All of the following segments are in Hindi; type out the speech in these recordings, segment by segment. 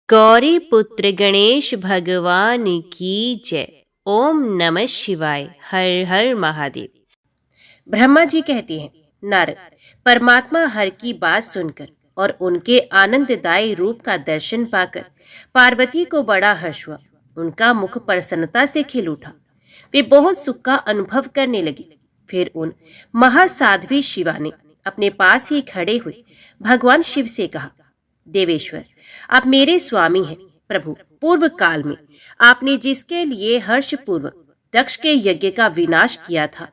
गौरी पुत्र गणेश भगवान की जय। ओम नमः शिवाय। हर हर महादेव। ब्रह्मा जी कहते हैं, नारद, परमात्मा हर की बात सुनकर और उनके आनंददायी रूप का दर्शन पाकर पार्वती को बड़ा हर्ष हुआ। उनका मुख प्रसन्नता से खिल उठा। वे बहुत सुख का अनुभव करने लगी। फिर उन महासाध्वी शिवा ने अपने पास ही खड़े हुए भगवान शिव से कहा, देवेश्वर, आप मेरे स्वामी हैं। प्रभु, पूर्व काल में आपने जिसके लिए हर्षपूर्वक दक्ष के यज्ञ का विनाश किया था,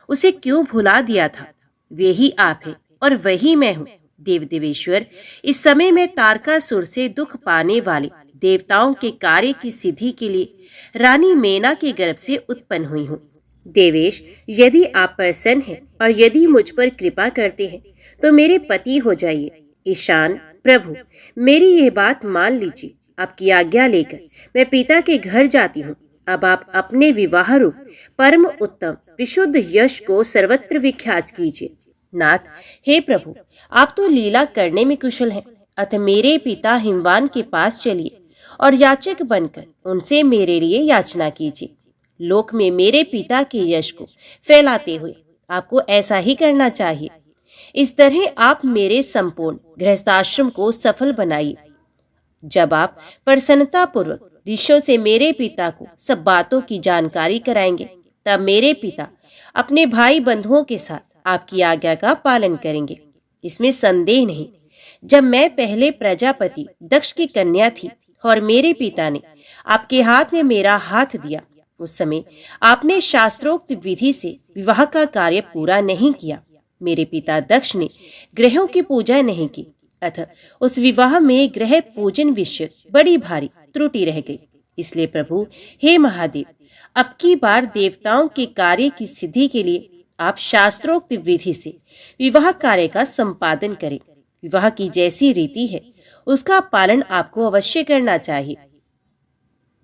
उसे क्यों भुला दिया था? वे ही आप हैं और वही मैं हूँ। देव देवेश्वर, इस समय में तारकासुर से दुख पाने वाले देवताओं के कार्य की सिद्धि के लिए रानी मेना के गर्भ से उत्पन्न हुई हूँ। देवेश, यदि आप प्रसन्न हैं और यदि मुझ पर कृपा करते हैं तो मेरे पति हो जाइए। ईशान प्रभु, मेरी यह बात मान लीजिए। आपकी आज्ञा लेकर मैं पिता के घर जाती हूँ। अब आप अपने विवाह रूप परम उत्तम विशुद्ध यश को सर्वत्र विख्यात कीजिए। नाथ, हे प्रभु, आप तो लीला करने में कुशल हैं। अतः मेरे पिता हिमवान के पास चलिए और याचक बनकर उनसे मेरे लिए याचना कीजिए। लोक में मेरे पिता के यश को फैलाते हुए आपको ऐसा ही करना चाहिए। इस तरह आप मेरे संपूर्ण गृहस्थाश्रम को सफल बनाइए। जब आप प्रसन्नता पूर्वक ऋषियों से मेरे पिता को सब बातों की जानकारी कराएंगे, तब मेरे पिता अपने भाई बंधुओं के साथ आपकी आज्ञा का पालन करेंगे। इसमें संदेह नहीं। जब मैं पहले प्रजापति दक्ष की कन्या थी और मेरे पिता ने आपके हाथ में मेरा हाथ दिया, उस समय आपने शास्त्रोक्त विधि से विवाह का कार्य पूरा नहीं किया। मेरे पिता दक्ष ने ग्रहों की पूजा नहीं की, अतः उस विवाह में ग्रह पूजन विषय बड़ी भारी त्रुटि रह गई। इसलिए प्रभु, हे महादेव, अब की बार देवताओं के कार्य की सिद्धि के लिए आप शास्त्रोक्त विधि से विवाह कार्य का संपादन करें। विवाह की जैसी रीति है उसका पालन आपको अवश्य करना चाहिए।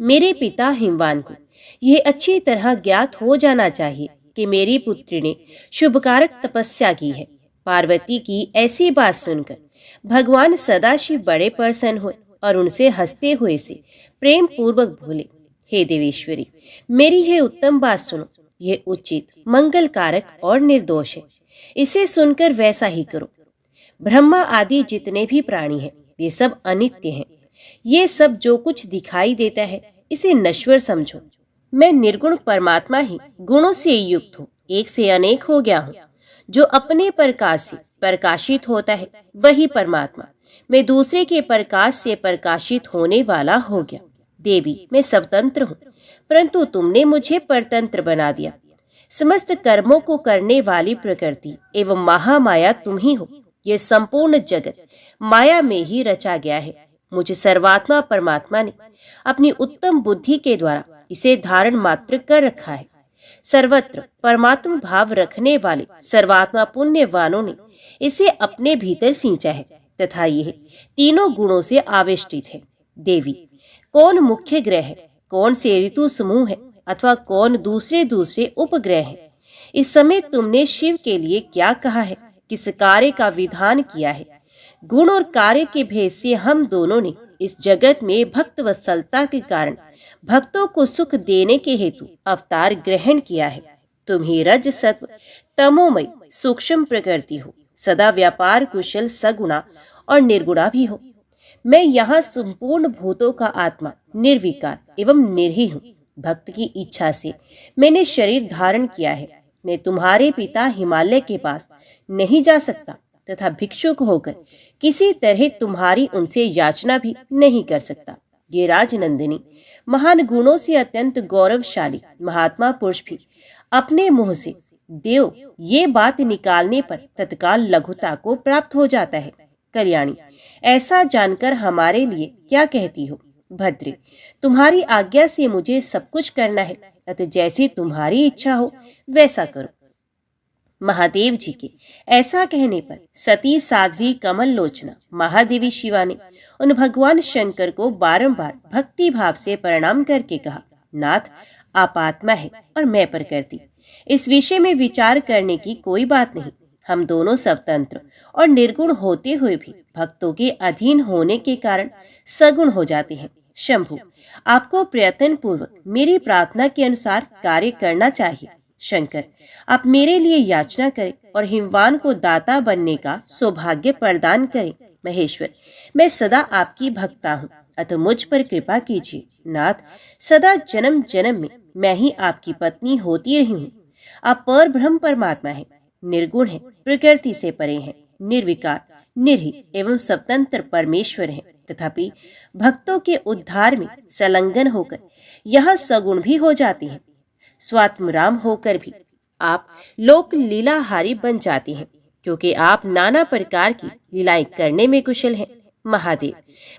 मेरे पिता हिमवान को यह अच्छी तरह ज्ञात हो जाना चाहिए कि मेरी पुत्री ने शुभकारक तपस्या की है। पार्वती की ऐसी बात सुनकर भगवान सदाशिव बड़े प्रसन्न हुए और उनसे हंसते हुए से प्रेम पूर्वक बोले, हे देवेश्वरी, मेरी यह उत्तम बात सुनो। यह उचित, मंगलकारक और निर्दोष है। इसे सुनकर वैसा ही करो। ब्रह्मा आदि जितने भी प्राणी हैं, वे सब अनित्य हैं। ये सब जो कुछ दिखाई देता है, इसे नश्वर समझो। मैं निर्गुण परमात्मा ही गुणों से युक्त हूँ, एक से अनेक हो गया हूँ। जो अपने प्रकाश से प्रकाशित होता है वही परमात्मा। मैं दूसरे के प्रकाश से प्रकाशित होने वाला हो गया। देवी, मैं स्वतंत्र हूँ, परंतु तुमने मुझे परतंत्र बना दिया। समस्त कर्मों को करने वाली प्रकृति एवं महामाया तुम ही हो। यह संपूर्ण जगत माया में ही रचा गया है। मुझे सर्वात्मा परमात्मा ने अपनी उत्तम बुद्धि के द्वारा इसे धारण मात्र कर रखा है। सर्वत्र परमात्मा भाव रखने वाले सर्वात्मा पुण्यवानों ने इसे अपने भीतर सींचा है तथा यह तीनों गुणों से आवेष्टित है। देवी, कौन मुख्य ग्रह है, कौन से ऋतु समूह है अथवा कौन दूसरे दूसरे उपग्रह है? इस समय तुमने शिव के लिए क्या कहा है, किस कार्य का विधान किया है? गुण और कार्य के भेद से हम दोनों ने इस जगत में भक्त वत्सलता के कारण भक्तों को सुख देने के हेतु अवतार ग्रहण किया है। तुम ही रज सत्व तमोमय सूक्ष्म प्रकृति हो, सदा व्यापार कुशल सगुणा और निर्गुणा भी हो। मैं यहाँ संपूर्ण भूतों का आत्मा निर्विकार एवं निर्ही हूँ। भक्त की इच्छा से मैंने शरीर धारण किया है। मैं तुम्हारे पिता हिमालय के पास नहीं जा सकता तथा भिक्षुक होकर किसी तरह तुम्हारी उनसे याचना भी नहीं कर सकता। ये राजनंदिनी, महान गुणों से अत्यंत गौरवशाली महात्मा पुरुष भी अपने मुंह से देव ये बात निकालने पर तत्काल लघुता को प्राप्त हो जाता है। कल्याणी, ऐसा जानकर हमारे लिए क्या कहती हो? भद्रे, तुम्हारी आज्ञा से मुझे सब कुछ करना है, अतः जैसी तुम्हारी इच्छा हो वैसा करो। महादेव जी के ऐसा कहने पर सती साध्वी कमल लोचना महादेवी शिवा ने उन भगवान शंकर को बारंबार भक्ति भाव से प्रणाम करके कहा, नाथ, आप आत्मा है और मैं प्रकृति। इस विषय में विचार करने की कोई बात नहीं। हम दोनों स्वतंत्र और निर्गुण होते हुए भी भक्तों के अधीन होने के कारण सगुण हो जाते हैं। शंभु, आपको प्रयत्न पूर्वक मेरी प्रार्थना के अनुसार कार्य करना चाहिए। शंकर, आप मेरे लिए याचना करें और हिमवान को दाता बनने का सौभाग्य प्रदान करें। महेश्वर, मैं सदा आपकी भक्ता हूँ, अतः मुझ पर कृपा कीजिए। नाथ, सदा जन्म जन्म में मैं ही आपकी पत्नी होती रही हूँ। आप पर ब्रह्म परमात्मा है, निर्गुण है, प्रकृति से परे हैं, निर्विकार, निर्हित एवं स्वतंत्र परमेश्वर हैं। तथापि भक्तों के उद्धार में संलग्न होकर यह सगुण भी हो जाती हैं। स्वात्मराम होकर भी आप लोक लीलाहारी बन जाती हैं, क्योंकि आप नाना प्रकार की लीलाएं करने में कुशल हैं। महादेव,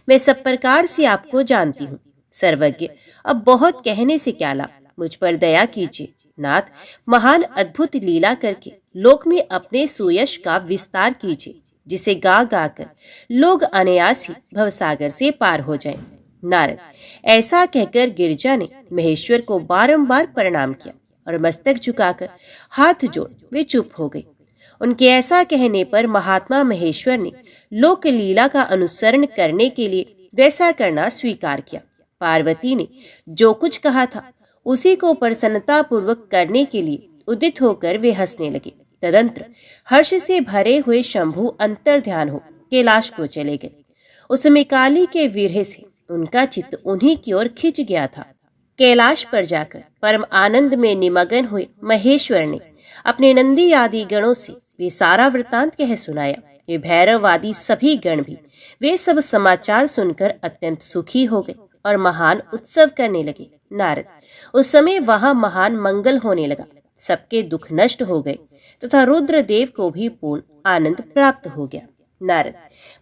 मैं सब प्रकार से आपको जानती हूँ, सर्वज्ञ, अब बहुत कहने से क्या लाभ, मुझ पर दया कीजिए। नाथ, महान अद्भुत लीला करके लोक में अपने सुयश का विस्तार कीजिए, जिसे गा गा कर लोग अनायास ही भवसागर से पार हो जाएं। नारद, ऐसा कहकर गिरजा ने महेश्वर को बारंबार प्रणाम किया और मस्तक झुकाकर हाथ जोड़ वे चुप हो गए। उनके ऐसा कहने पर महात्मा महेश्वर ने लोक लीला का अनुसरण करने के लिए वैसा करना स्वीकार किया। पार्वती ने जो कुछ कहा था उसी को प्रसन्नता पूर्वक करने के लिए उदित होकर वे हंसने लगे। तदंतर हर्ष से भरे हुए शंभु अंतर ध्यान हो कैलाश को चले गए। उस समय काली के विरह से उनका चित्त उन्हीं की ओर खिंच गया था। कैलाश पर जाकर परम आनंद में निमग्न हुए महेश्वर ने अपने नंदी आदि गणों से वे सारा वृतांत कह सुनाया। वे भैरव आदि सभी गण भी वे सब समाचार सुनकर अत्यंत सुखी हो गए और महान उत्सव करने लगे। नारद, उस समय वहां महान मंगल होने लगा, सबके दुख नष्ट हो गए तथा रुद्रदेव को भी पूर्ण आनंद प्राप्त हो गया। नारद,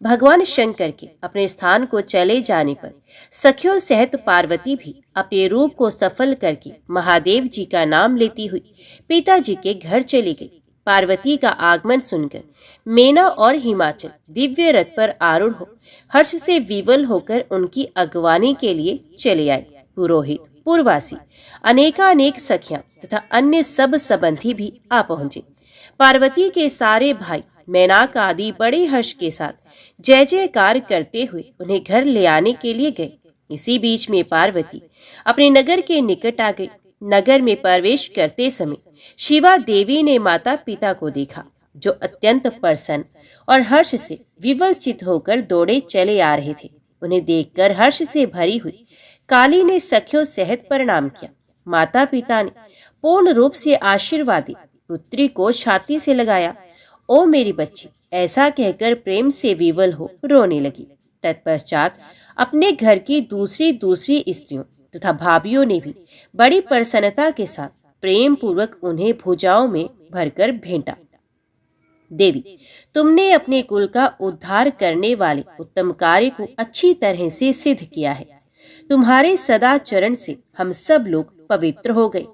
भगवान शंकर के अपने स्थान को चले जाने पर सखियों सहित पार्वती भी अपने रूप को सफल करके महादेव जी का नाम लेती हुई पिताजी के घर चली गई। पार्वती का आगमन सुनकर मेना और हिमाचल दिव्य रथ पर आरूढ़ हो हर्ष से विवल होकर उनकी अगवानी के लिए चले आए। पुरोहित, पूर्वासी, अनेकानेक सखियां तथा अन्य सब संबंधी भी आ पहुंचे। पार्वती के सारे भाई मेनाक आदि बड़े हर्ष के साथ जय जयकार करते हुए उन्हें घर ले आने के लिए गए। इसी बीच में पार्वती अपने नगर के निकट आ गई। नगर में प्रवेश करते समय शिवा देवी ने माता पिता को देखा, जो अत्यंत प्रसन्न और हर्ष से विवल चित होकर दौड़े चले आ रहे थे। उन्हें देखकर हर्ष से भरी हुई काली ने सखियों सहित प्रणाम किया। माता पिता ने पूर्ण रूप से आशीर्वाद दी, पुत्री को छाती से लगाया। ओ मेरी बच्ची, ऐसा कहकर प्रेम से विवल हो रोने लगी। तत्पश्चात अपने घर की दूसरी स्त्रियों तथा भाभियों ने भी बड़ी प्रसन्नता के साथ प्रेम पूर्वक उन्हें भुजाओं में भरकर भेंटा। देवी, तुमने अपने कुल का उद्धार करने वाले उत्तम कार्य को अच्छी तरह से सिद्ध किया है। तुम्हारे सदाचरण से हम सब लोग पवित्र हो गए।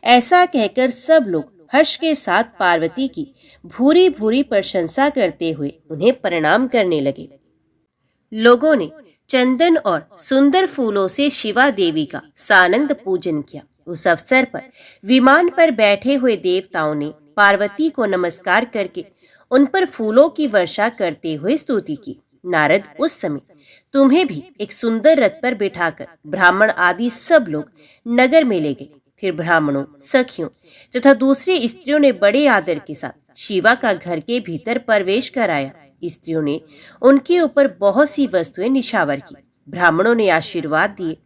ऐसा कहकर सब लोग हर्ष के साथ पार्वती की भूरी भूरी प्रशंसा करते हुए उन्हें प्रणाम करने लगे। लोगों ने चंदन और सुंदर फूलों से शिवा देवी का सानंद पूजन किया। उस अवसर पर विमान पर बैठे हुए देवताओं ने पार्वती को नमस्कार करके उन पर फूलों की वर्षा करते हुए स्तुति की। नारद, उस समय तुम्हें भी एक सुंदर रथ पर बिठाकर ब्राह्मण आदि सब लोग नगर में ले गए। फिर ब्राह्मणों, सखियों तथा दूसरी स्त्रियों ने बड़े आदर के साथ शिवा का घर के भीतर प्रवेश कराया। स्त्रियों ने उनके ऊपर बहुत सी वस्तुएं निछावर की। ब्राह्मणों ने आशीर्वाद दिए।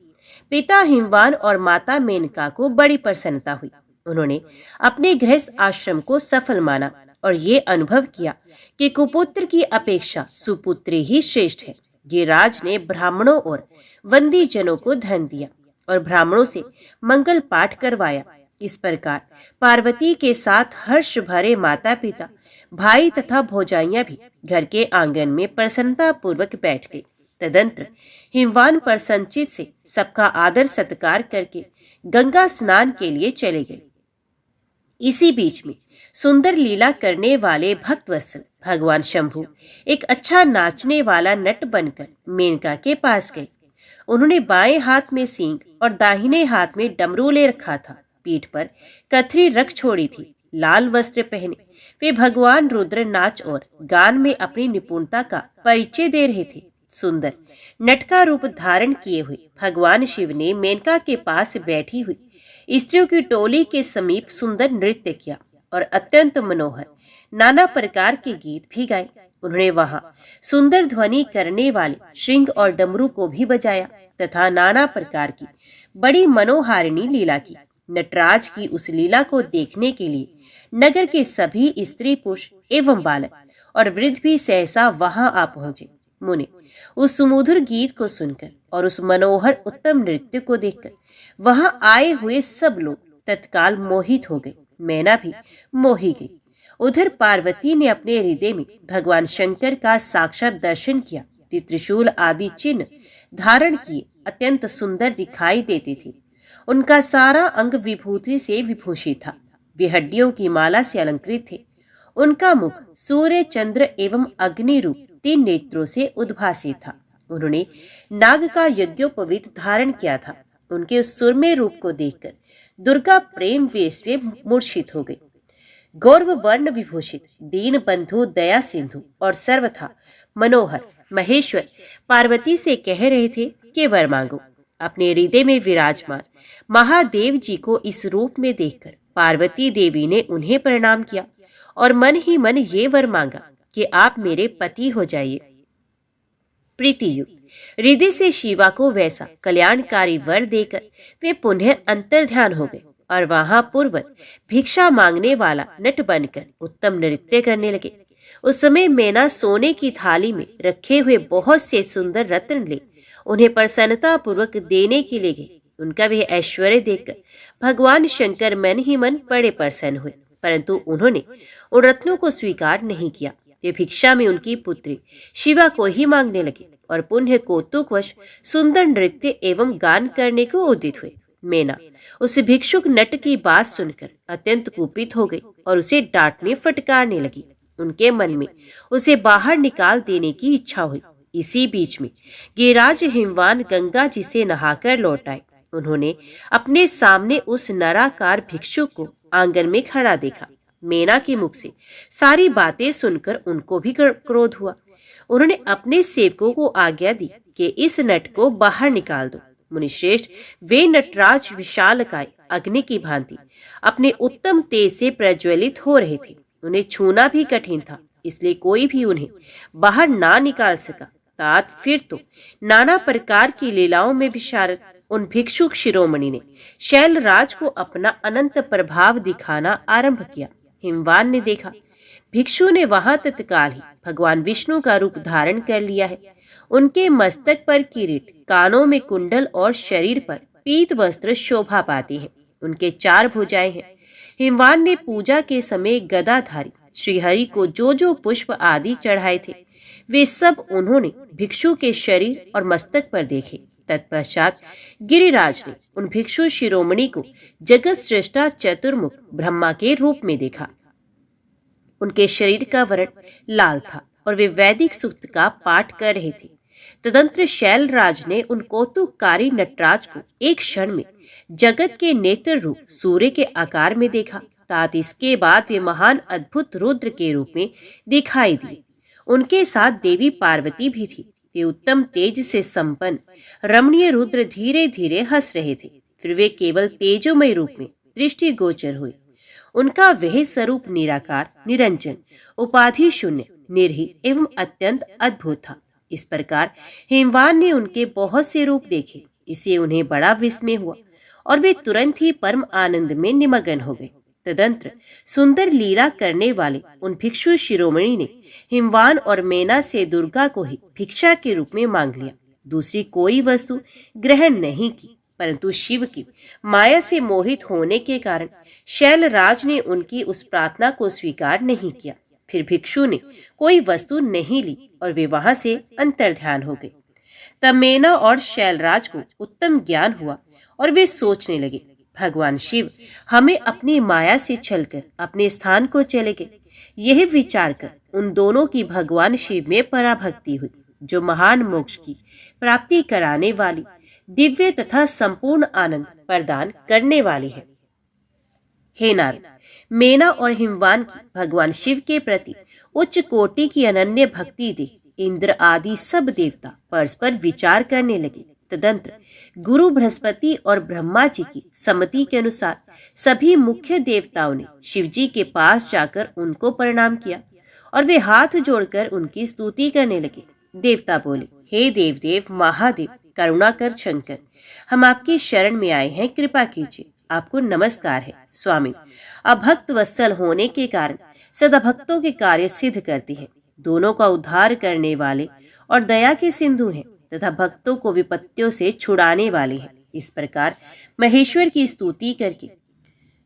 पिता हिमवान और माता मेनका को बड़ी प्रसन्नता हुई। उन्होंने अपने गृहस्थ आश्रम को सफल माना और ये अनुभव किया कि कुपुत्र की अपेक्षा सुपुत्री ही श्रेष्ठ है। गिरिराज ने ब्राह्मणों और वंदी जनों को धन दिया और ब्राह्मणों से मंगल पाठ करवाया। इस प्रकार पार्वती के साथ हर्ष भरे माता पिता, भाई तथा भौजाइयां भी घर के आंगन में प्रसन्नता पूर्वक बैठ गए। तदंतर हिमवान प्रसन्नचित से सबका आदर सत्कार करके गंगा स्नान के लिए चले गए। इसी बीच में सुंदर लीला करने वाले भक्तवत्सल भगवान शंभु एक अच्छा नाचने वाला नट बनकर मेनका के पास गए। उन्होंने बाएं हाथ में सींग और दाहिने हाथ में डमरू ले रखा था। पीठ पर कथरी रख छोड़ी थी। लाल वस्त्र पहने वे भगवान रुद्र नाच और गान में अपनी निपुणता का परिचय दे रहे थे। सुंदर नट का रूप धारण किए हुए भगवान शिव ने मेनका के पास बैठी हुई स्त्रियों की टोली के समीप सुंदर नृत्य किया और अत्यंत मनोहर नाना प्रकार के गीत भी गाए। उन्होंने वहां सुंदर ध्वनि करने वाले श्रृंग और डमरू को भी बजाया तथा नाना प्रकार की बड़ी मनोहारिणी लीला की। नटराज की उस लीला को देखने के लिए नगर के सभी स्त्री पुरुष एवं बालक और वृद्ध भी सहसा वहां आ पहुंचे। मुने उस सुमधुर गीत को सुनकर और उस मनोहर उत्तम नृत्य को देखकर वहां आए हुए सब लोग तत्काल मोहित हो गए। मैना भी मोही गई। उधर पार्वती ने अपने हृदय में भगवान शंकर का साक्षात दर्शन किया। त्रिशूल आदि चिन्ह धारण किए अत्यंत सुंदर दिखाई देते थे। उनका सारा अंग विभूति से विभूषित था। वे हड्डियों की माला से अलंकृत थे। उनका मुख सूर्य चंद्र एवं अग्नि रूप 3 नेत्रों से उद्भासित था। उन्होंने नाग का यज्ञोपवीत धारण किया था। उनके उस सुरमय रूप को देखकर दुर्गा प्रेम वेश में मूर्छित हो गई। गौरव वर्ण विभूषित दीन बंधु दया सिंधु और सर्वथा मनोहर महेश्वर पार्वती से कह रहे थे कि वर मांगो। अपने हृदय में विराजमान महादेव जी को इस रूप में देखकर पार्वती देवी ने उन्हें प्रणाम किया और मन ही मन ये वर मांगा कि आप मेरे पति हो जाइए। प्रीति युक्त हृदय से शिवा को वैसा कल्याणकारी वर देकर वे पुनः अंतर्ध्यान हो गए और वहां पूर्ववत भिक्षा मांगने वाला नट बनकर उत्तम नृत्य करने लगे। उस समय मैना सोने की थाली में रखे हुए बहुत से सुंदर रत्न ले उन्हें प्रसन्नता पूर्वक देने के लिए गए। उनका वह ऐश्वर्य देखकर भगवान शंकर मन ही मन बड़े प्रसन्न हुए, परंतु उन्होंने उन रत्नों को स्वीकार नहीं किया। वे भिक्षा में उनकी पुत्री शिवा को ही मांगने लगे और पुनः कौतुकवश सुंदर नृत्य एवं गान करने को उद्यत हुए। मैना उस भिक्षुक नट की बात सुनकर अत्यंत कुपित हो गई और उसे डांटने फटकारने लगी। उनके मन में उसे बाहर निकाल देने की इच्छा हुई। इसी बीच में गिरिराज हिमवान गंगा जी से नहाकर लौट आए। उन्होंने अपने सामने उस नराकार भिक्षुक को आंगन में खड़ा देखा। मैना के मुख से सारी बातें सुनकर उनको भी क्रोध हुआ। उन्होंने अपने सेवकों को आज्ञा दी कि इस नट को बाहर निकाल दो। मुनिश्रेष्ठ वे नटराज विशालकाय अग्नि की भांति अपने उत्तम तेज से प्रज्वलित हो रहे थे। उन्हें छूना भी कठिन था, इसलिए कोई भी उन्हें बाहर ना निकाल सका। तात फिर तो नाना प्रकार की लीलाओं में विशारद उन भिक्षुक शिरोमणि ने शैलराज को अपना अनंत प्रभाव दिखाना आरंभ किया। हिमवान ने देखा भिक्षु ने वहां तत्काल ही भगवान विष्णु का रूप धारण कर लिया है। उनके मस्तक पर किरीट, कानों में कुंडल और शरीर पर पीत वस्त्र शोभा पाते हैं। उनके 4 भुजाएं हैं। हिमवान ने पूजा के समय गदाधारी श्रीहरि को जो जो पुष्प आदि चढ़ाए थे वे सब उन्होंने भिक्षु के शरीर और मस्तक पर देखे। तत्पश्चात गिरिराज ने उन भिक्षु शिरोमणि को जगत सृष्टा चतुर्मुख ब्रह्मा के रूप में देखा। उनके शरीर का वर्ण लाल था और वे वैदिक सूक्त का पाठ कर रहे थे। तदंतर शैलराज ने उन कौतुककारी नटराज को एक क्षण में जगत के नेत्र रूप सूर्य के आकार में देखा। तात इसके बाद वे महान अद्भुत रुद्र के रूप में दिखाई दिए। उनके साथ देवी पार्वती भी थी। वे उत्तम तेज से संपन्न रमणीय रुद्र धीरे धीरे हंस रहे थे। फिर वे केवल तेजोमय रूप में दृष्टि गोचर हुए। उनका वह स्वरूप निराकार, निरंजन, उपाधि शून्य, निर्ही एवं अत्यंत अद्भुत था। इस प्रकार हिमवान ने उनके बहुत से रूप देखे। इससे उन्हें बड़ा विस्मय हुआ और वे तुरंत ही परम आनंद में निमग्न हो गए। तदंतर सुंदर लीला करने वाले उन भिक्षु शिरोमणि ने हिमवान और मैना से दुर्गा को ही भिक्षा के रूप में मांग लिया। दूसरी कोई वस्तु ग्रहण नहीं की, परंतु शिव की माया से मोहित होने के कारण शैलराज ने उनकी उस प्रार्थना को स्वीकार नहीं किया। फिर भिक्षु ने कोई वस्तु नहीं ली और वे वहां से अंतर्ध्यान हो गए। तब मैना और शैलराज को उत्तम ज्ञान हुआ और वे सोचने लगे, भगवान शिव हमें अपनी माया से छलकर अपने स्थान को चले गए। यह विचार कर उन दोनों की भगवान शिव में पराभक्ति हुई, जो महान मोक्ष की प्राप्ति कराने वाली, दिव्य तथा संपूर्ण आनंद प्रदान करने वाली है। हे नारद, मेना और हिमवान की भगवान शिव के प्रति उच्च कोटि की अनन्य भक्ति देख इंद्र आदि सब देवता परस्पर विचार करने लगे। तदंतर गुरु बृहस्पति और ब्रह्मा जी की सम्मति के अनुसार सभी मुख्य देवताओं ने शिव जी के पास जाकर उनको प्रणाम किया और वे हाथ जोड़कर उनकी स्तुति करने लगे। देवता बोले, हे देवदेव महादेव करुणाकर शंकर, हम आपकी शरण में आए हैं, कृपा कीजिए। आपको नमस्कार है स्वामी। आप भक्त वत्सल होने के कारण सदा भक्तों के कार्य सिद्ध करती हैं, दोनों का उद्धार करने वाले और दया के सिंधु हैं तथा भक्तों को विपत्तियों से छुड़ाने वाले हैं। इस प्रकार महेश्वर की स्तुति करके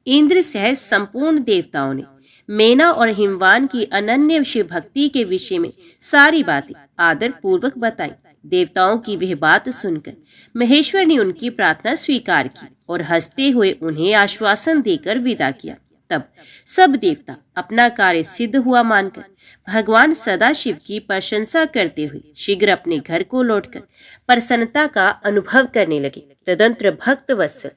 इंद्र सहित संपूर्ण देवताओं ने मेना और हिमवान की अनन्य शिव भक्ति के विषय में सारी बातें आदर पूर्वक बताई। देवताओं की वह बात सुनकर महेश्वर ने उनकी प्रार्थना स्वीकार की और हंसते हुए उन्हें आश्वासन देकर विदा किया। तब सब देवता अपना कार्य सिद्ध हुआ मानकर भगवान सदाशिव की प्रशंसा करते हुए शीघ्र अपने घर को लौटकर प्रसन्नता का अनुभव करने लगे। तदंतर भक्त वत्सल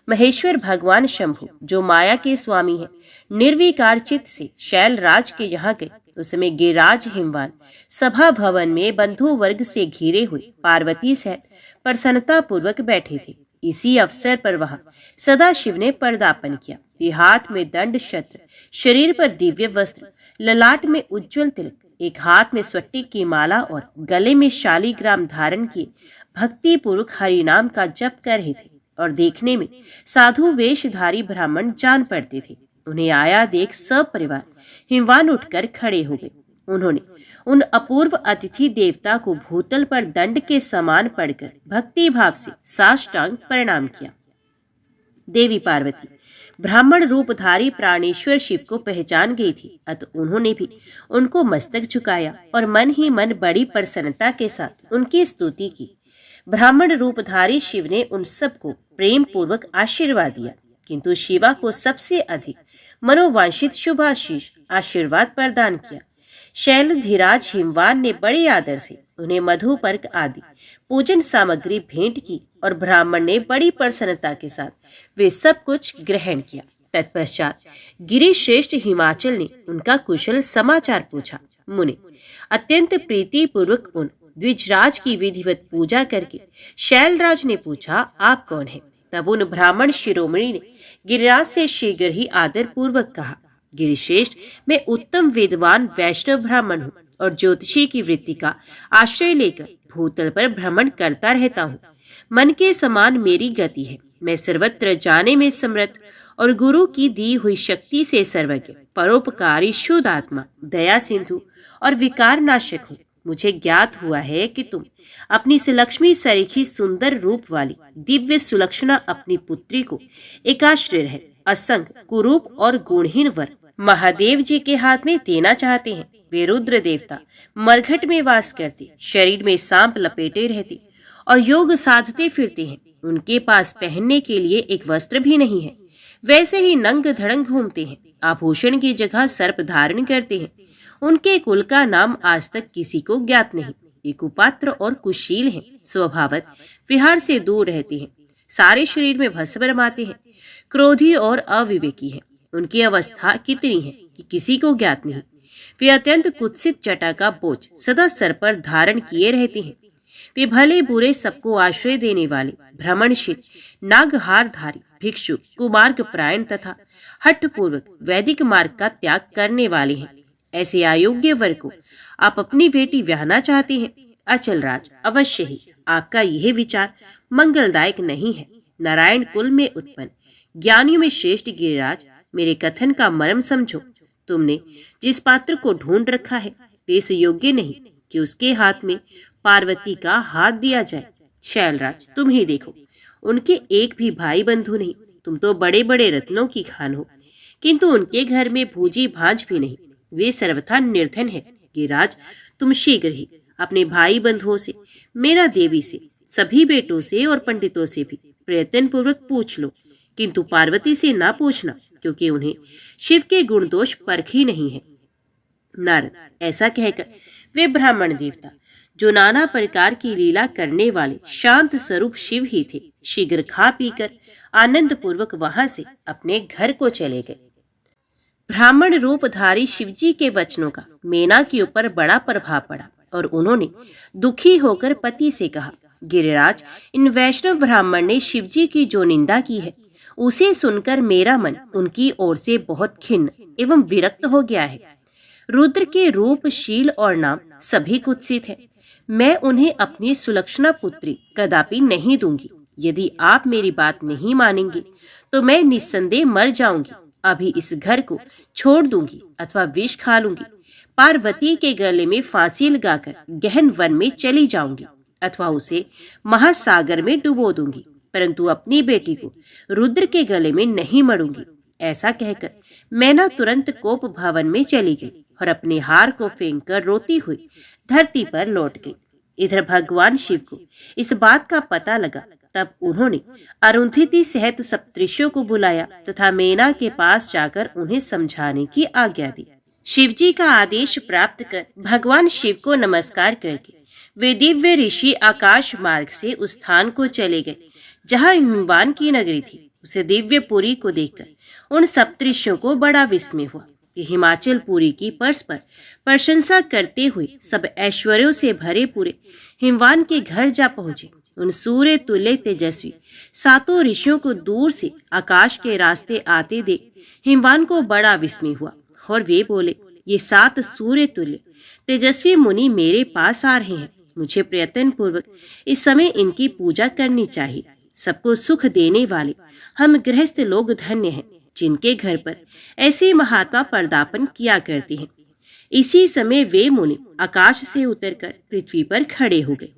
महेश्वर भगवान शंभु, जो माया के स्वामी हैं, निर्विकार चित्त से शैलराज के यहाँ गए। उस समय गिरिराज हिमवान सभा भवन में बंधु वर्ग से घिरे हुए पार्वती सहित प्रसन्नता पूर्वक बैठे थे। इसी अवसर पर वहां सदाशिव ने पदार्पण किया। वे हाथ में दंड शस्त्र, शरीर पर दिव्य वस्त्र, ललाट में उज्जवल तिलक, एक हाथ में स्फटिक की माला और गले में शालिग्राम धारण किए भक्ति पूर्वक हरि नाम का जप कर रहे थे और देखने में साधु वेशधारी ब्राह्मण जान पड़ते थे। उन्हें आया देख सब परिवार हिमवान उठकर खड़े हो गए। उन्होंने उन अपूर्व अतिथि देवता को भूतल पर दंड के समान पड़कर भक्ति भाव से साष्टांग प्रणाम किया। देवी पार्वती ब्राह्मण रूपधारी प्राणेश्वर शिव को पहचान गई थी, अतः उन्होंने भी उनको मस्तक झुकाया और मन ही मन बड़ी प्रसन्नता के साथ उनकी स्तुति की। ब्राह्मण रूपधारी शिव ने उन सबको प्रेम पूर्वक आशीर्वाद दिया, किंतु शिवा को सबसे अधिक मनोवांछित शुभाशीष आशीर्वाद प्रदान किया। शैलधिराज हिमवान ने बड़े आदर से उन्हें मधुपर्क आदि पूजन सामग्री भेंट की और ब्राह्मण ने बड़ी प्रसन्नता के साथ वे सब कुछ ग्रहण किया। तत्पश्चात गिरिश्रेष्ठ हिमाचल ने उनका कुशल समाचार पूछा। मुने अत्यंत प्रीति पूर्वक उन द्विजराज की विधिवत पूजा करके शैलराज ने पूछा, आप कौन हैं? तब उन ब्राह्मण शिरोमणि ने गिरिराज से शीघ्र ही आदर पूर्वक कहा, गिरिश्रेष्ठ, मैं उत्तम विद्वान वैष्णव ब्राह्मण हूँ और ज्योतिषी की वृत्ति का आश्रय लेकर भूतल पर भ्रमण करता रहता हूँ। मन के समान मेरी गति है। मैं सर्वत्र जाने में समर्थ और गुरु की दी हुई शक्ति से सर्वज्ञ, परोपकारी, शुद्ध आत्मा, दया सिंधु और विकार नाशक हूँ। मुझे ज्ञात हुआ है कि तुम अपनी सुलक्ष्मी सरीखी सुंदर रूप वाली दिव्य सुलक्षणा अपनी पुत्री को एकाश्रय है असंग कुरूप और गुणहीन वर महादेव जी के हाथ में देना चाहते हैं। वे रुद्र देवता मरघट में वास करते, शरीर में सांप लपेटे रहते और योग साधते फिरते हैं। उनके पास पहनने के लिए एक वस्त्र भी नहीं है। वैसे ही नंग धड़ंग घूमते हैं, आभूषण की जगह सर्प धारण करते हैं। उनके कुल का नाम आज तक किसी को ज्ञात नहीं। ये कुपात्र और कुशील हैं, स्वभावत विहार से दूर रहते हैं, सारे शरीर में भस्म रमाते हैं, क्रोधी और अविवेकी हैं। उनकी अवस्था कितनी है कि किसी को ज्ञात नहीं। वे अत्यंत कुत्सित जटा का बोझ सदा सर पर धारण किए रहते हैं। वे भले बुरे सबको आश्रय देने वाले भ्रमणशील, नागहारधारी, भिक्षु, कुमार्ग प्रायण तथा हठपूर्वक वैदिक मार्ग का त्याग करने वाले हैं। ऐसे अयोग्य वर को आप अपनी बेटी ब्याहना चाहते हैं? अचल राज, अवश्य ही आपका यह विचार मंगलदायक नहीं है। नारायण कुल में उत्पन्न ज्ञानियों में श्रेष्ठ गिरिराज, मेरे कथन का मर्म समझो। तुमने जिस पात्र को ढूंढ रखा है वे इस योग्य नहीं कि उसके हाथ में पार्वती का हाथ दिया जाए। शैलराज, तुम ही देखो, उनके एक भी भाई बंधु नहीं। तुम तो बड़े बड़े रत्नों की खान हो, किंतु उनके घर में भूजी भांज भी नहीं। वे सर्वथा निर्धन है। गिरिराज, तुम शीघ्र ही अपने भाई बंधुओं से, मेरा देवी से, सभी बेटों से और पंडितों से भी प्रयत्न पूर्वक पूछ लो, किंतु पार्वती से ना पूछना, क्योंकि उन्हें शिव के गुण दोष परख ही नहीं है। नारद, ऐसा कहकर वे ब्राह्मण देवता जो नाना प्रकार की लीला करने वाले शांत स्वरूप शिव ही थे, शीघ्र खा पीकर आनंद पूर्वक वहां से अपने घर को चले गए। ब्राह्मण रूपधारी शिवजी के वचनों का मेना के ऊपर बड़ा प्रभाव पड़ा और उन्होंने दुखी होकर पति से कहा, गिरिराज, इन वैष्णव ब्राह्मण ने शिवजी की जो निंदा की है उसे सुनकर मेरा मन उनकी ओर से बहुत खिन्न एवं विरक्त हो गया है। रुद्र के रूप, शील और नाम सभी कुत्सित है। मैं उन्हें अपनी सुलक्षणा पुत्री कदापि नहीं दूंगी। यदि आप मेरी बात नहीं मानेंगे तो मैं निस्संदेह मर जाऊंगी। अभी इस घर को छोड़ दूंगी अथवा विष खा लूंगी। पार्वती के गले में फांसी लगाकर गहन वन में चली जाऊंगी अथवा उसे महासागर में डुबो दूंगी, परंतु अपनी बेटी को रुद्र के गले में नहीं मरूंगी। ऐसा कहकर मैना तुरंत कोप भवन में चली गई और अपने हार को फेंककर रोती हुई धरती पर लौट गई। इधर भगवान शिव को इस बात का पता लगा। तब उन्होंने अरुंधति सहित सप्तऋषियों को बुलाया तथा मेना के पास जाकर उन्हें समझाने की आज्ञा दी। शिवजी का आदेश प्राप्त कर भगवान शिव को नमस्कार करके वे दिव्य ऋषि आकाश मार्ग से उस स्थान को चले गए जहाँ हिमवान की नगरी थी। उसे दिव्य पुरी को देखकर उन सप्तऋषियों को बड़ा विस्मय हुआ कि हिमाचल पुरी की परस्पर प्रशंसा करते हुए सब ऐश्वर्यों से भरे पूरे हिमवान के घर जा पहुंचे। उन सूर्य तुल्य तेजस्वी सातों ऋषियों को दूर से आकाश के रास्ते आते देख हिमवान को बड़ा विस्मय हुआ और वे बोले, ये 7 सूर्य तुल्य तेजस्वी मुनि मेरे पास आ रहे हैं। मुझे प्रयत्न पूर्वक इस समय इनकी पूजा करनी चाहिए। सबको सुख देने वाले हम गृहस्थ लोग धन्य हैं, जिनके घर पर ऐसे महात्मा पदार्पण किया करते हैं। इसी समय वे मुनि आकाश से उतरकर पृथ्वी पर खड़े हो गए।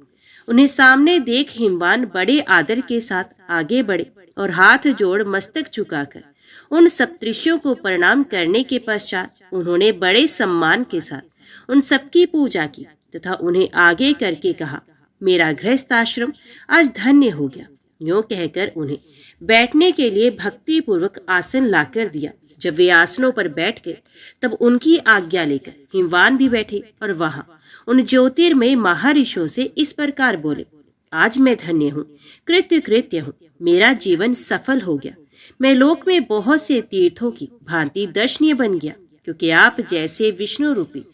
उन्हें सामने देख हिमवान बड़े आदर के साथ आगे बढ़े और हाथ जोड़ मस्तक झुकाकर उन सप्तऋषियों को प्रणाम करने के पश्चात उन्होंने बड़े सम्मान के साथ उन सबकी पूजा की तथा उन्हें आगे करके कहा, मेरा गृहस्थ आश्रम आज धन्य हो गया। यूं कहकर उन्हें बैठने के लिए भक्ति पूर्वक आसन लाकर दिया। जब वे आसनों पर बैठ गए तब उनकी आज्ञा लेकर हिमवान भी बैठे और वहां उन ज्योतिर्मय महर्षियों से इस प्रकार बोले, आज मैं धन्य हूँ, कृत्य हूँ। मेरा जीवन सफल हो गया। मैं लोक में बहुत से तीर्थों की भांति दर्शनीय बन गया, क्योंकि आप जैसे विष्णु रूपी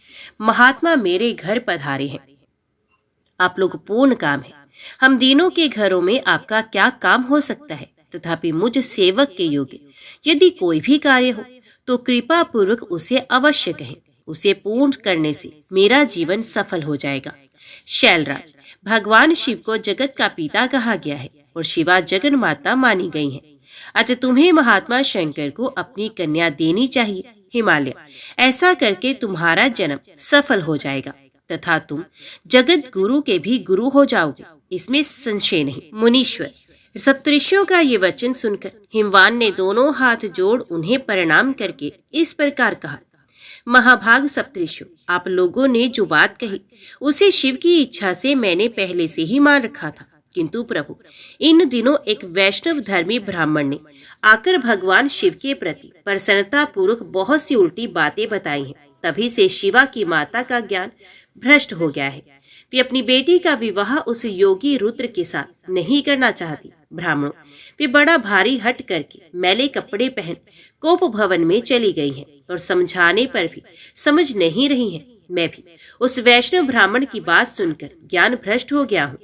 महात्मा मेरे घर पधारे हैं। आप लोग पूर्ण काम है। हम दीनों के घरों में आपका क्या काम हो सकता है। तथापि मुझ सेवक के योग्य यदि कोई भी कार्य हो तो कृपा पूर्वक उसे अवश्य कहें। उसे पूर्ण करने से मेरा जीवन सफल हो जाएगा। शैलराज, भगवान शिव को जगत का पिता कहा गया है और शिवा जगन माता मानी गई है। अतः तुम्हें महात्मा शंकर को अपनी कन्या देनी चाहिए। हिमालय, ऐसा करके तुम्हारा जन्म सफल हो जाएगा तथा तुम जगत गुरु के भी गुरु हो जाओगे, इसमें संशय नहीं। मुनीश्वर, सप्तऋषियों का ये वचन सुनकर हिमवान ने दोनों हाथ जोड़ उन्हें प्रणाम करके इस प्रकार कहा, महाभाग सप्तऋषियों, आप लोगों ने जो बात कही उसे शिव की इच्छा से मैंने पहले से ही मान रखा था। किंतु प्रभु, इन दिनों एक वैष्णव धर्मी ब्राह्मण ने आकर भगवान शिव के प्रति प्रसन्नता पूर्वक बहुत सी उल्टी बातें बताई हैं। तभी से शिवा की माता का ज्ञान भ्रष्ट हो गया है। वे अपनी बेटी का विवाह उस योगी रुद्र के साथ नहीं करना चाहती। ब्राह्मणों, वे बड़ा भारी हट करके मैले कपड़े पहन कोप भवन में चली गई हैं और समझाने पर भी समझ नहीं रही हैं। मैं भी उस वैष्णव ब्राह्मण की बात सुनकर ज्ञान भ्रष्ट हो गया हूँ।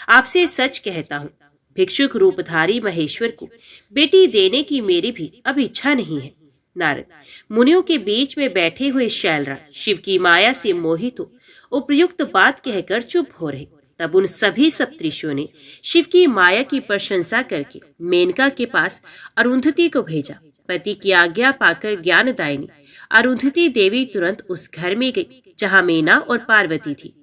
आपसे सच कहता हूँ, भिक्षुक रूपधारी महेश्वर को बेटी देने की मेरी भी अब इच्छा नहीं है। नारद, मुनियों के बीच में बैठे हुए शैलराज शिव की माया से मोहित हो उपयुक्त बात कहकर चुप हो रहे। तब उन सभी सप्तऋषियों ने शिव की माया की प्रशंसा करके मेनका के पास अरुंधति को भेजा। पति की आज्ञा पाकर ज्ञानदायिनी अरुंधति देवी तुरंत उस घर में गई जहाँ मेना और पार्वती थी।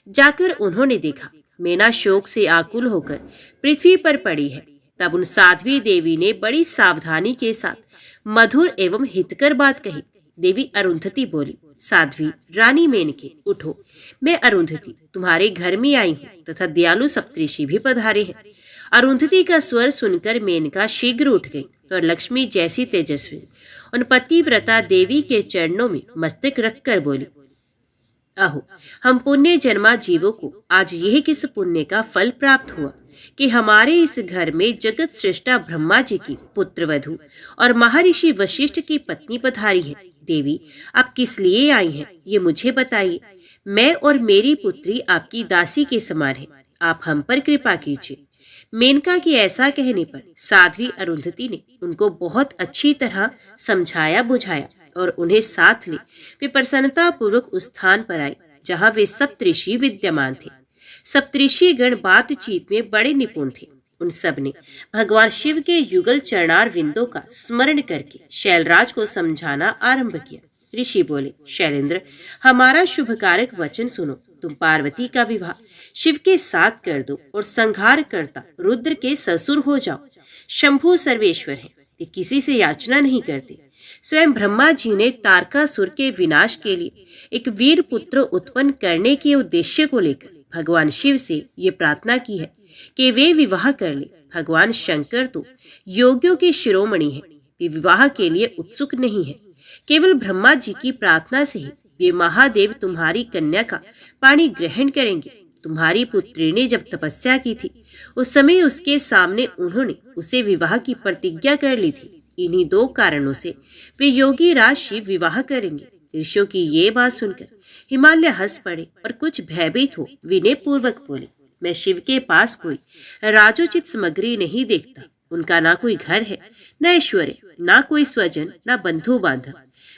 जाकर उन्होंने देखा मेना शोक से आकुल होकर पृथ्वी पर पड़ी है। तब उन साध्वी देवी ने बड़ी सावधानी के साथ मधुर एवं हितकर बात कही। देवी अरुंधति बोली, साध्वी रानी मेनके, उठो, मैं अरुंधति तुम्हारे घर में आई हूँ तथा दयालु सप्तऋषि भी पधारे हैं। अरुंधति का स्वर सुनकर मेनका शीघ्र उठ गई और लक्ष्मी जैसी तेजस्वी उन पतिव्रता देवी के चरणों में मस्तक रखकर बोली, अहो, हम पुण्य जन्मा जीवों को आज यह किस पुण्य का फल प्राप्त हुआ कि हमारे इस घर में जगत सृष्टा ब्रह्मा जी की पुत्र वधु और महर्षि वशिष्ठ की पत्नी पधारी है। देवी, आप किस लिए आई हैं, ये मुझे बताइए। मैं और मेरी पुत्री आपकी दासी के समान है, आप हम पर कृपा कीजिए। मेनका के ऐसा कहने पर साध्वी अरुंधति ने उनको बहुत अच्छी तरह समझाया बुझाया और उन्हें साथ ले वे प्रसन्नता पूर्वक उस स्थान पर आए जहाँ वे सप्तऋषि विद्यमान थे। सप्तऋषि गण बातचीत में बड़े निपुण थे। उन सब ने भगवान शिव के युगल चरणार विंदों का स्मरण करके शैलराज को समझाना आरंभ किया। ऋषि बोले, शैलेंद्र, हमारा शुभकारक वचन सुनो। तुम पार्वती का विवाह शिव के साथ कर दो और संहार करता रुद्र के ससुर हो जाओ। शंभु सर्वेश्वर है, ये किसी से याचना नहीं करते। स्वयं ब्रह्मा जी ने तारकासुर के विनाश के लिए एक वीर पुत्र उत्पन्न करने के उद्देश्य को लेकर भगवान शिव से ये प्रार्थना की है कि वे विवाह कर ले। भगवान शंकर तो योगियों के शिरोमणि हैं, वे विवाह के लिए उत्सुक नहीं है। केवल ब्रह्मा जी की प्रार्थना से ही वे महादेव तुम्हारी कन्या का पाणी ग्रहण करेंगे। तुम्हारी पुत्री ने जब तपस्या की थी उस समय उसके सामने उन्होंने उसे विवाह की प्रतिज्ञा कर ली थी। इन्हीं दो कारणों से वे योगी राज शिव विवाह करेंगे। ऋषियों की ये बात सुनकर हिमालय हंस पड़े और कुछ भयभीत हो विनय पूर्वक बोले, मैं शिव के पास कोई राजोचित सामग्री नहीं देखता। उनका ना कोई घर है, न ऐश्वर्य, ना कोई स्वजन, ना बंधु बांधव।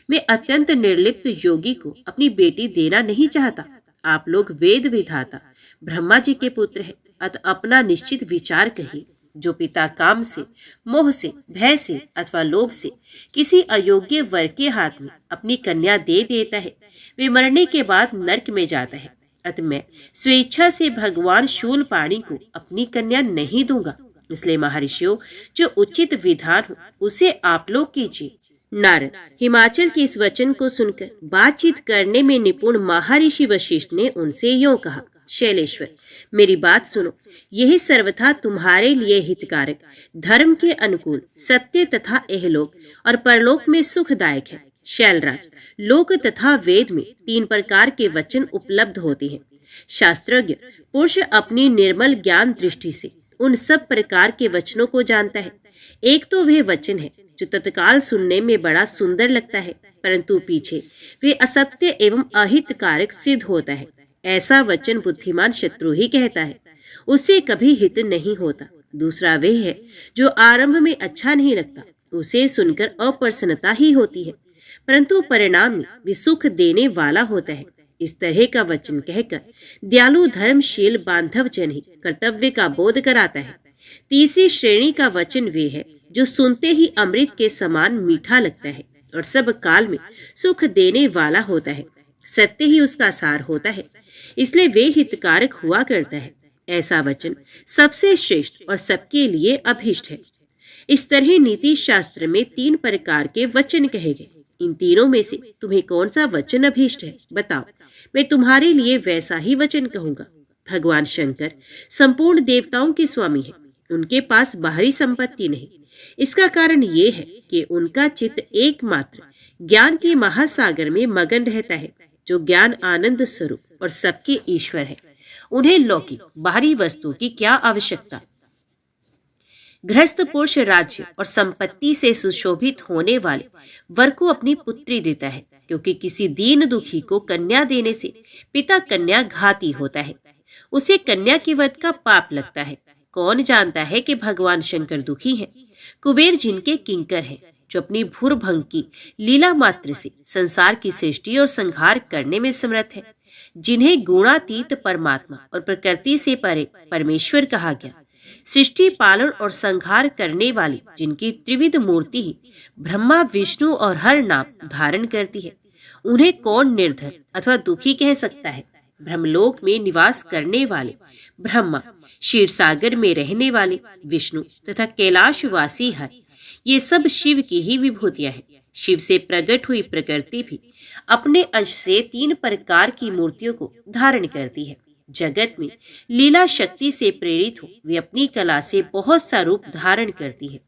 मैं अत्यंत निर्लिप्त योगी को अपनी बेटी देना नहीं चाहता। आप लोग वेद विधाता ब्रह्मा जी के पुत्र हैं, अतः अपना निश्चित विचार कहिए। जो पिता काम से, मोह से, भय से अथवा लोभ से किसी अयोग्य वर के हाथ में अपनी कन्या दे देता है, वे मरने के बाद नरक में जाता है। अतः मैं स्वेच्छा से भगवान शूलपाणी को अपनी कन्या नहीं दूंगा। इसलिए महर्षियों, जो उचित विधान हो उसे आप लोग कीजिए। नारद, हिमाचल के इस वचन को सुनकर बातचीत करने में निपुण महर्षि वशिष्ठ ने उनसे यूं कहा, शैलेश्वर, मेरी बात सुनो। यही सर्वथा तुम्हारे लिए हितकारक, धर्म के अनुकूल, सत्य तथा इहलोक और परलोक में सुखदायक है। शैलराज, लोक तथा वेद में 3 प्रकार के वचन उपलब्ध होते हैं। शास्त्रज्ञ पुरुष अपनी निर्मल ज्ञान दृष्टि से उन सब प्रकार के वचनों को जानता है। एक तो वे वचन है जो तत्काल सुनने में बड़ा सुंदर लगता है, परंतु पीछे वे असत्य एवं अहितकारक सिद्ध होता है। ऐसा वचन बुद्धिमान शत्रु ही कहता है, उसे कभी हित नहीं होता। दूसरा वे है जो आरंभ में अच्छा नहीं लगता, उसे सुनकर अप्रसन्नता ही होती है, परंतु परिणाम में वे सुख देने वाला होता है। इस तरह का वचन कहकर दयालु धर्मशील बांधव जन ही कर्तव्य का बोध कराता है। तीसरी श्रेणी का वचन वे है जो सुनते ही अमृत के समान मीठा लगता है और सब काल में सुख देने वाला होता है। सत्य ही उसका सार होता है, इसलिए वे हितकारक हुआ करता है। ऐसा वचन सबसे श्रेष्ठ और सबके लिए अभीष्ट है। इस तरह नीति शास्त्र में 3 प्रकार के वचन कहे गए। इन तीनों में से तुम्हें कौन सा वचन अभीष्ट है, बताओ, मैं तुम्हारे लिए वैसा ही वचन कहूंगा। भगवान शंकर संपूर्ण देवताओं के स्वामी है, उनके पास बाहरी संपत्ति नहीं। इसका कारण ये है कि उनका चित्त एकमात्र ज्ञान के महासागर में मगन रहता है, जो ज्ञान आनंद स्वरूप और सबके ईश्वर है। उन्हें लौकिक बाहरी वस्तु की क्या आवश्यकता। गृहस्थ पुरुष राज्य और संपत्ति से सुशोभित होने वाले वर को अपनी पुत्री देता है, क्योंकि किसी दीन दुखी को कन्या देने से पिता कन्या घाती होता है, उसे कन्या के वध का पाप लगता है। कौन जानता है कि भगवान शंकर दुखी हैं? कुबेर जिनके किंकर हैं, जो अपनी भूर्भंग की लीला मात्र से संसार की सृष्टि और संहार करने में समर्थ है, जिन्हें गुणातीत परमात्मा और प्रकृति से परे परमेश्वर कहा गया, सृष्टि पालन और संहार करने वाली जिनकी त्रिविध मूर्ति ही ब्रह्मा विष्णु और हर नाम धारण करती है, उन्हें कौन निर्धन अथवा दुखी कह सकता है? ब्रह्मलोक में निवास करने वाले ब्रह्मा, क्षीर सागर में रहने वाले विष्णु तथा कैलाशवासी हर, ये सब शिव की ही विभूतियां हैं। शिव से प्रकट हुई प्रकृति भी अपने अंश से 3 प्रकार की मूर्तियों को धारण करती है। जगत में लीला शक्ति से प्रेरित हो वे अपनी कला से बहुत सा रूप धारण करती है।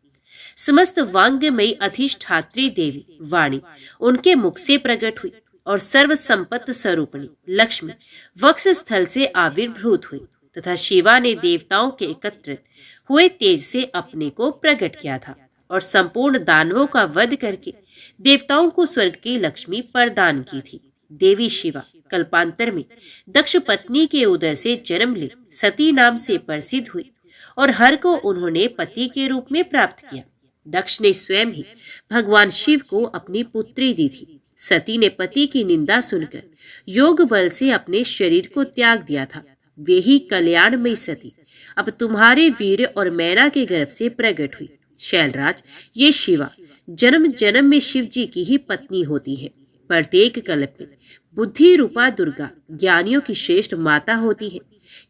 समस्त वांगमयी अधिष्ठात्री देवी वाणी उनके मुख से प्रकट हुई। और सर्व संपत्ति स्वरूपिणी लक्ष्मी वक्ष स्थल से आविर्भूत हुई तथा शिवा ने देवताओं के एकत्रित हुए तेज से अपने को प्रकट किया था और संपूर्ण दानवों का वध करके देवताओं को स्वर्ग की लक्ष्मी प्रदान की थी। देवी शिवा कल्पांतर में दक्ष पत्नी के उदर से जन्म ले सती नाम से प्रसिद्ध हुई और हर को उन्होंने पति के रूप में प्राप्त किया। दक्ष ने स्वयं ही भगवान शिव को अपनी पुत्री दी थी। सती ने पति की निंदा सुनकर योग बल से अपने शरीर को त्याग दिया था। वे ही कल्याणमयी सती अब तुम्हारे वीर और मैना के गर्भ से प्रकट हुई। शैलराज, ये शिवा जन्म जन्म में शिव जी की ही पत्नी होती है। प्रत्येक कल्प में बुद्धि रूपा दुर्गा ज्ञानियों की श्रेष्ठ माता होती है।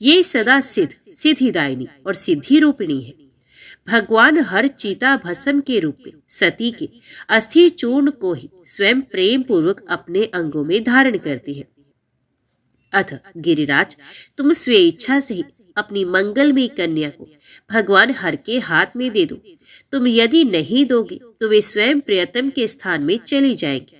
ये सदा सिद्ध सिद्धिदायिनी और सिद्धि रूपिणी है। भगवान हर चीता भस्म के रूप में सती के अस्थि चूर्ण को ही स्वयं प्रेम पूर्वक अपने अंगों में धारण करती है। अथ गिरिराज, तुम स्वेच्छा से ही अपनी मंगलमयी कन्या को भगवान हर के हाथ में दे दो। तुम यदि नहीं दोगे तो वे स्वयं प्रियतम के स्थान में चली जाएगी।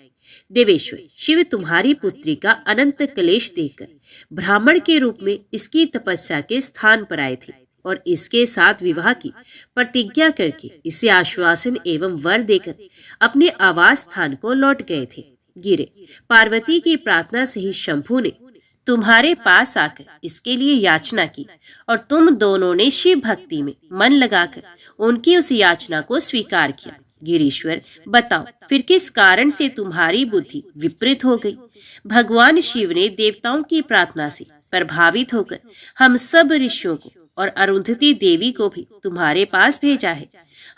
देवेश्वर शिव तुम्हारी पुत्री का अनंत क्लेश देखकर ब्राह्मण के रूप में इसकी तपस्या के स्थान पर आए थे और इसके साथ विवाह की प्रतिज्ञा करके इसे आश्वासन एवं वर देकर अपने आवास स्थान को लौट गए थे। गिरे, पार्वती की प्रार्थना से ही शंभु ने तुम्हारे पास आकर इसके लिए याचना की और तुम दोनों ने शिव भक्ति में मन लगाकर उनकी उस याचना को स्वीकार किया। गिरीश्वर, बताओ फिर किस कारण से तुम्हारी बुद्धि विपरीत हो गई? भगवान शिव ने देवताओं की प्रार्थना से प्रभावित होकर हम सब ऋषियों को और अरुंधति देवी को भी तुम्हारे पास भेजा है।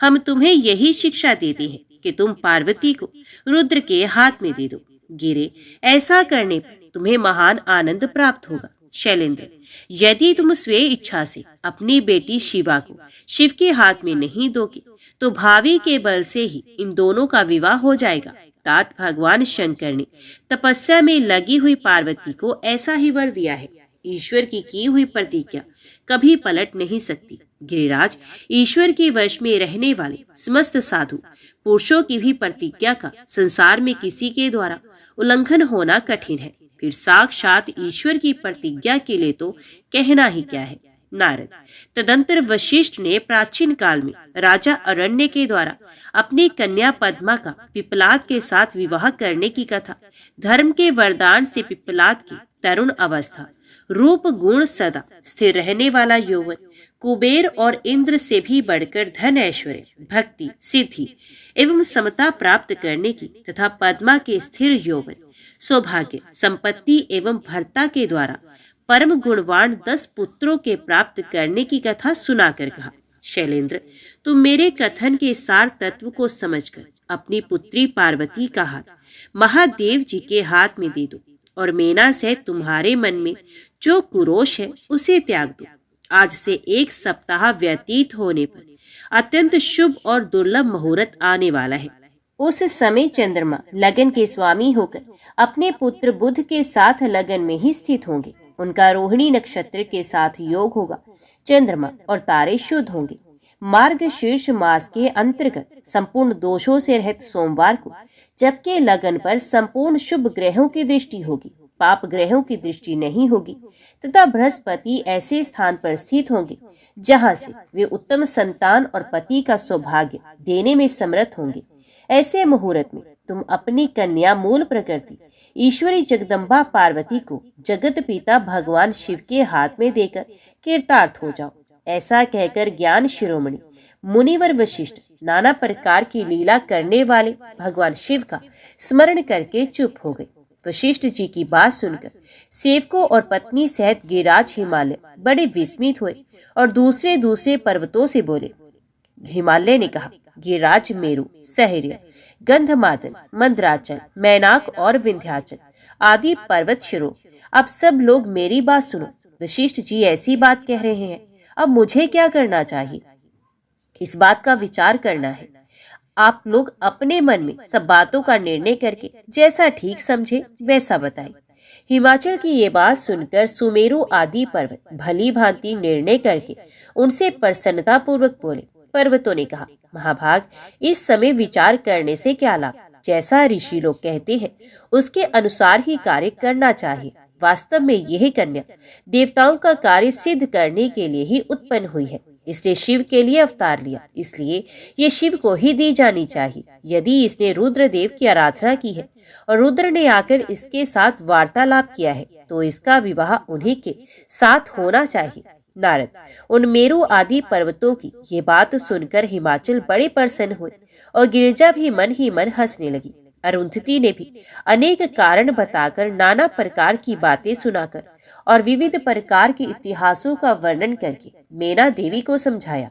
हम तुम्हें यही शिक्षा देते हैं कि तुम पार्वती को रुद्र के हाथ में दे दो। गिरे, ऐसा करने पर तुम्हें महान आनंद प्राप्त होगा। शैलेंद्र, यदि तुम स्वे इच्छा से अपनी बेटी शिवा को शिव के हाथ में नहीं दोगे तो भावी के बल से ही इन दोनों का विवाह हो जाएगा। तात भगवान शंकर ने तपस्या में लगी हुई पार्वती को ऐसा ही वर दिया है। ईश्वर की हुई प्रतिज्ञा कभी पलट नहीं सकती। गिरिराज, ईश्वर के वश में रहने वाले समस्त साधु पुरुषों की भी प्रतिज्ञा का संसार में किसी के द्वारा उल्लंघन होना कठिन है, फिर साक्षात ईश्वर की प्रतिज्ञा के लिए तो कहना ही क्या है। नारद, तदंतर वशिष्ठ ने प्राचीन काल में राजा अरण्य के द्वारा अपनी कन्या पद्मा का पिप्पलाद के साथ विवाह करने की कथा, धर्म के वरदान से पिप्पलाद की तरुण अवस्था, रूप गुण सदा स्थिर रहने वाला यौवन, कुबेर और इंद्र से भी बढ़कर धन ऐश्वर्य, भक्ति, सिद्धि एवं समता प्राप्त करने की तथा पद्मा के स्थिर यौवन, सौभाग्य, संपत्ति एवं भर्ता के द्वारा परम गुणवान 10 पुत्रों के प्राप्त करने की कथा सुनाकर कहा। शैलेंद्र, तुम मेरे कथन के सार तत्व को समझकर अपनी पुत्री पार्वती का हाथ महादेव जी के हाथ में दे दो और मेना से तुम्हारे मन में जो कुरोष है उसे त्याग दो। आज से 1 सप्ताह व्यतीत होने पर अत्यंत शुभ और दुर्लभ मुहूर्त आने वाला है। उस समय चंद्रमा लगन के स्वामी होकर अपने पुत्र बुध के साथ लगन में ही स्थित होंगे। उनका रोहिणी नक्षत्र के साथ योग होगा। चंद्रमा और तारे शुद्ध होंगे। मार्ग शीर्ष मास के अंतर्गत संपूर्ण दोषों से रहित सोमवार को जबकि लगन पर संपूर्ण शुभ ग्रहों की दृष्टि होगी, पाप ग्रहों की दृष्टि नहीं होगी तथा बृहस्पति ऐसे स्थान पर स्थित होंगे जहां से वे उत्तम संतान और पति का सौभाग्य देने में समर्थ होंगे। ऐसे मुहूर्त में तुम अपनी कन्या मूल प्रकृति ईश्वरी जगदम्बा पार्वती को जगत पिता भगवान शिव के हाथ में देकर कृतार्थ हो जाओ। ऐसा कहकर ज्ञान शिरोमणि मुनिवर वशिष्ठ नाना प्रकार की लीला करने वाले भगवान शिव का स्मरण करके चुप हो गए। वशिष्ठ जी की बात सुनकर सेवकों और पत्नी सहित गिरिराज हिमालय बड़े विस्मित हुए और दूसरे दूसरे पर्वतों से बोले। हिमालय ने कहा, गिरिराज मेरु, सहर्य, गंधमादन, मंदराचल, मैनाक और विंध्याचल आदि पर्वत शिरों, अब सब लोग मेरी बात सुनो। वशिष्ठ जी ऐसी बात कह रहे हैं, अब मुझे क्या करना चाहिए? इस बात का विचार करना है। आप लोग अपने मन में सब बातों का निर्णय करके जैसा ठीक समझे वैसा बताएं। हिमाचल की ये बात सुनकर सुमेरु आदि पर्वत भली भांति निर्णय करके उनसे प्रसन्नता पूर्वक बोले। पर्वतों ने कहा, महाभाग, इस समय विचार करने से क्या लाभ? जैसा ऋषि लोग कहते हैं उसके अनुसार ही कार्य करना चाहिए। वास्तव में यह कन्या देवताओं का कार्य सिद्ध करने के लिए ही उत्पन्न हुई है, इसने शिव के लिए अवतार लिया, इसलिए ये शिव को ही दी जानी चाहिए। यदि इसने रुद्रदेव की आराधना की है और रुद्र ने आकर इसके साथ वार्तालाप किया है तो इसका विवाह उन्हीं के साथ होना चाहिए। नारद, उन मेरु आदि पर्वतों की ये बात सुनकर हिमाचल बड़े प्रसन्न हुए और गिरिजा भी मन ही मन हंसने लगी। अरुंधति ने भी अनेक कारण बताकर, नाना प्रकार की बातें सुनाकर और विविध प्रकार के इतिहासों का वर्णन करके मेना देवी को समझाया।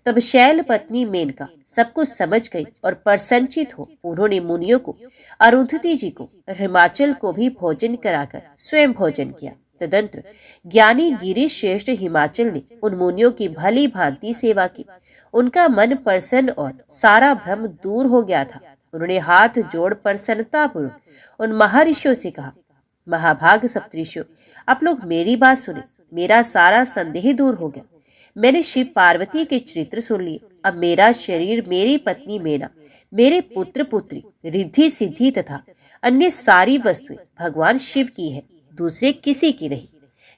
तब शैल पत्नी मेनका सब कुछ समझ गई और प्रसन्नचित हो उन्होंने मुनियों को, अरुंधति जी को, हिमाचल को भी भोजन कराकर स्वयं भोजन किया। तदंतर ज्ञानी गिरीश श्रेष्ठ हिमाचल ने उन मुनियों की भली भांति सेवा की। उनका मन प्रसन्न और सारा भ्रम दूर हो गया था। उन्होंने हाथ जोड़ प्रसन्नतापूर्वक उन महर्षियों से कहा, महाभाग सप्तऋषियों, आप लोग मेरी बात सुने, मेरा सारा संदेह दूर हो गया। मैंने शिव पार्वती के चरित्र सुन लिए। अब मेरा शरीर, मेरी पत्नी मेना, मेरे पुत्र पुत्री, रिद्धि सिद्धि तथा अन्य सारी वस्तुएं भगवान शिव की है, दूसरे किसी की नहीं।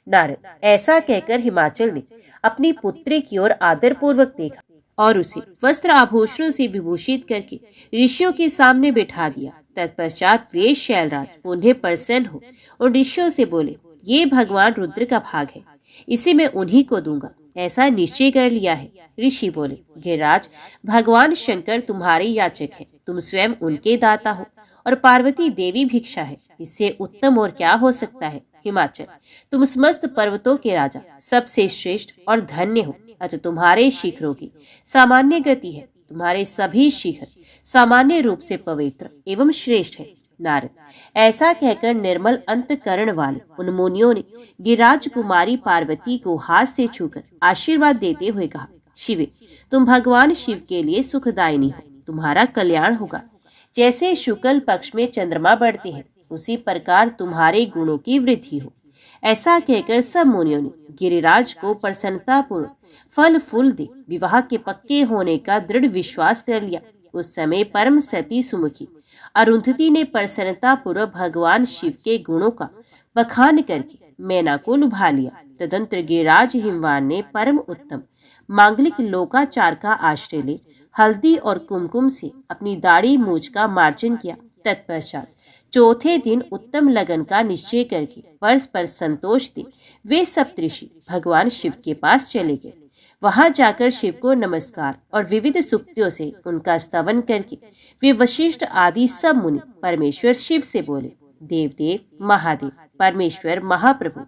नारद, ऐसा कहकर हिमाचल ने अपनी पुत्री की ओर आदर पूर्वक देखा और उसे वस्त्र आभूषणों से विभूषित करके ऋषियों के सामने बिठा दिया। तत्पश्चात वे शैलराज पुनः प्रसन्न हो और ऋषियों से बोले, ये भगवान रुद्र का भाग है, इसे मैं उन्हीं को दूंगा, ऐसा निश्चय कर लिया है। ऋषि बोले, गिरिराज, भगवान शंकर तुम्हारे याचक है, तुम स्वयं उनके दाता हो और पार्वती देवी भिक्षा है, इससे उत्तम और क्या हो सकता है। हिमाचल, तुम समस्त पर्वतों के राजा, सबसे श्रेष्ठ और धन्य हो, अतः तुम्हारे शिखरों की सामान्य गति है, तुम्हारे सभी शिखर सामान्य रूप से पवित्र एवं श्रेष्ठ है। नारद, ऐसा कहकर निर्मल अंतकरण वाले उन मुनियों ने गिरिराज कुमारी पार्वती को हाथ से छूकर आशीर्वाद देते हुए कहा, शिवे, तुम भगवान शिव के लिए सुखदायिनी हो, तुम्हारा कल्याण होगा। जैसे शुक्ल पक्ष में चंद्रमा बढ़ते हैं उसी प्रकार तुम्हारे गुणों की वृद्धि हो। ऐसा कहकर सब मुनियों ने गिरिराज को प्रसन्नता पूर्वक फल फूल दे विवाह के पक्के होने का दृढ़ विश्वास कर लिया। उस समय परम सती सुमुखी अरुंधति ने प्रसन्नता पूर्वक भगवान शिव के गुणों का बखान करके मैना को लुभा लिया। तदंतर गिरिराज हिमवान ने परम उत्तम मांगलिक लोकाचार का आश्रय ले हल्दी और कुमकुम से अपनी दाढ़ी मूछ का मार्जन किया। तत्पश्चात चौथे दिन उत्तम लगन का निश्चय करके परस्पर संतोष दे वे सप्तऋषि भगवान शिव के पास चले गए। वहां जाकर शिव को नमस्कार और विविध सुक्तियों से उनका स्तवन करके वे वशिष्ठ आदि सब मुनि परमेश्वर शिव से बोले, देव देव महादेव, परमेश्वर महाप्रभु,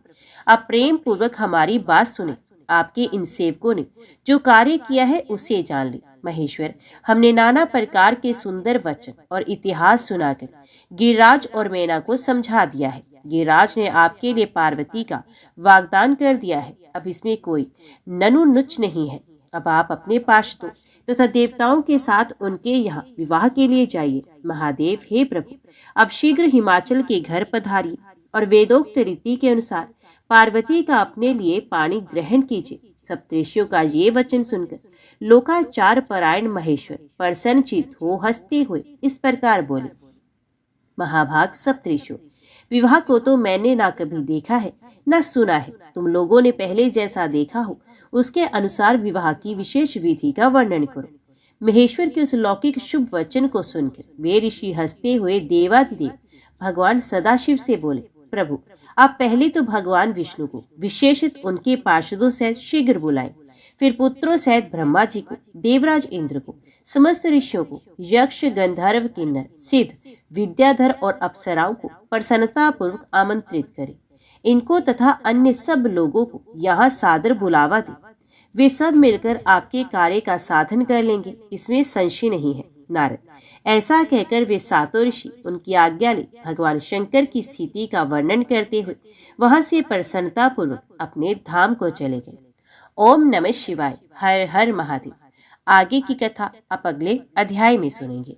आप प्रेम पूर्वक हमारी बात सुने। आपके इन सेवकों ने जो कार्य किया है उसे जान ले। महेश्वर, हमने नाना प्रकार के सुंदर वचन और इतिहास सुनाकर गिरिराज और मैना को समझा दिया है। गिरिराज ने आपके लिए पार्वती का वाग्दान कर दिया है, अब इसमें कोई ननु नुच नहीं है। अब आप अपने पार्षदों तथा देवताओं के साथ उनके यहाँ विवाह के लिए जाइए। महादेव, हे प्रभु, अब शीघ्र हिमाचल के घर पधारिए और वेदोक्त रीति के अनुसार पार्वती का अपने लिए पाणी ग्रहण कीजिए। सप्तऋषियों का ये वचन सुनकर लोकाचार परायण महेश्वर प्रसन्नचित हो हंसते हुए इस प्रकार बोले, महाभाग सप्तऋषियों, विवाह को तो मैंने ना कभी देखा है ना सुना है। तुम लोगों ने पहले जैसा देखा हो उसके अनुसार विवाह की विशेष विधि का वर्णन करो। महेश्वर के उस लौकिक शुभ वचन को सुनकर वे ऋषि हंसते हुए देवादिदेव भगवान सदाशिव से बोले, प्रभु, आप पहले तो भगवान विष्णु को विशेषित उनके पार्षदों सहित शीघ्र बुलाएं, फिर पुत्रों सहित ब्रह्मा जी को, देवराज इंद्र को, समस्त ऋषियों को, यक्ष गंधर्व किन्नर सिद्ध विद्याधर और अप्सराओं को प्रसन्नता पूर्वक आमंत्रित करें। इनको तथा अन्य सब लोगों को यहाँ सादर बुलावा दें। वे सब मिलकर आपके कार्य का साधन कर लेंगे, इसमें संशय नहीं है। नारद, ऐसा कहकर वे सातों ऋषि उनकी आज्ञा ले भगवान शंकर की स्थिति का वर्णन करते हुए वहां से प्रसन्नता पूर्वक अपने धाम को चले गए। ओम नमः शिवाय। हर हर महादेव। आगे की कथा आप अगले अध्याय में सुनेंगे।